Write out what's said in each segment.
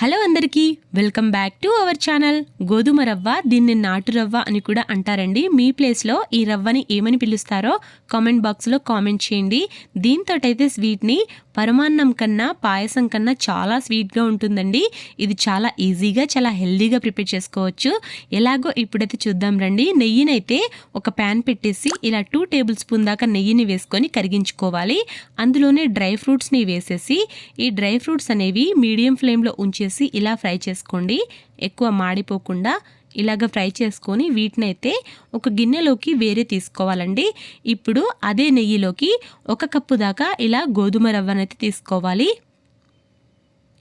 Hello అందరికీ welcome back to our channel. గోధుమ రవ్వ, దీన్ని నాటు రవ్వ అని కూడా అంటారండి. మీ ప్లేస్లో ఈ రవ్వని ఏమని పిలుస్తారో కామెంట్ బాక్స్లో కామెంట్ చేయండి. దీంతో అయితే స్వీట్ని పరమాన్నం కన్నా పాయసం కన్నా చాలా స్వీట్గా ఉంటుందండి. ఇది చాలా ఈజీగా చాలా హెల్దీగా ప్రిపేర్ చేసుకోవచ్చు. ఎలాగో ఇప్పుడైతే చూద్దాం రండి. నెయ్యినైతే ఒక ప్యాన్ పెట్టేసి ఇలా 2 టేబుల్ స్పూన్ దాకా నెయ్యిని వేసుకొని కరిగించుకోవాలి. అందులోనే డ్రై ఫ్రూట్స్ని వేసేసి ఈ డ్రై ఫ్రూట్స్ అనేవి మీడియం ఫ్లేమ్లో ఉంచేసి ఇలా ఫ్రై చేసుకోండి. ఎక్కువ మాడిపోకుండా ఇలాగ ఫ్రై చేసుకొని వీటినైతే ఒక గిన్నెలోకి వేరే తీసుకోవాలండి. ఇప్పుడు అదే నెయ్యిలోకి 1 కప్పు దాకా ఇలా గోధుమ రవ్వనైతే తీసుకోవాలి.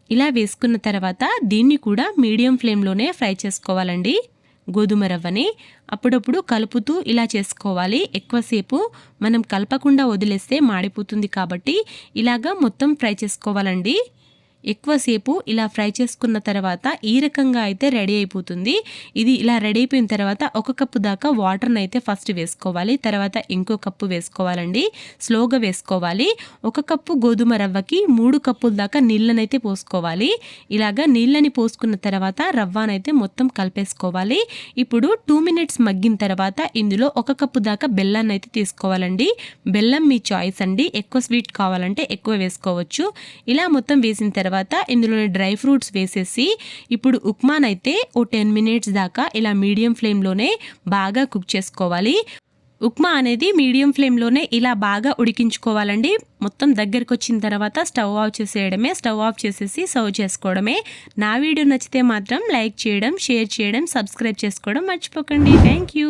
ఇలా వేసుకున్న తర్వాత దీన్ని కూడా మీడియం ఫ్లేమ్లోనే ఫ్రై చేసుకోవాలండి. గోధుమ రవ్వని అప్పుడప్పుడు కలుపుతూ ఇలా చేసుకోవాలి. ఎక్కువసేపు మనం కలపకుండా వదిలేస్తే మాడిపోతుంది కాబట్టి ఇలాగా మొత్తం ఫ్రై చేసుకోవాలండి. ఎక్కువసేపు ఇలా ఫ్రై చేసుకున్న తర్వాత ఈ రకంగా అయితే రెడీ అయిపోతుంది. ఇది ఇలా రెడీ అయిపోయిన తర్వాత 1 కప్పు దాకా వాటర్ని అయితే ఫస్ట్ వేసుకోవాలి. తర్వాత ఇంకో కప్పు వేసుకోవాలండి. స్లోగా వేసుకోవాలి. 1 కప్పు గోధుమ రవ్వకి 3 కప్పుల దాకా నీళ్ళనైతే పోసుకోవాలి. ఇలాగా నీళ్ళని పోసుకున్న తర్వాత రవ్వనైతే మొత్తం కలిపేసుకోవాలి. ఇప్పుడు 2 మినిట్స్ మగ్గిన తర్వాత ఇందులో 1 కప్పు దాకా బెల్లాన్ని అయితే తీసుకోవాలండి. బెల్లం మీ చాయిస్ అండి. ఎక్కువ స్వీట్ కావాలంటే ఎక్కువ వేసుకోవచ్చు. ఇలా మొత్తం వేసిన తర్వాత ఇందులో డ్రై ఫ్రూట్స్ వేసేసి ఇప్పుడు ఉప్మానైతే ఓ 10 మినిట్స్ దాకా ఇలా మీడియం ఫ్లేమ్లోనే బాగా కుక్ చేసుకోవాలి. ఉప్మా అనేది మీడియం ఫ్లేమ్లోనే ఇలా బాగా ఉడికించుకోవాలండి. మొత్తం దగ్గరికి వచ్చిన తర్వాత స్టవ్ ఆఫ్ చేసేయడమే. స్టవ్ ఆఫ్ చేసేసి సర్వ్ చేసుకోవడమే. నా వీడియో నచ్చితే మాత్రం లైక్ చేయడం, షేర్ చేయడం, సబ్స్క్రైబ్ చేసుకోవడం మర్చిపోకండి. Thank you.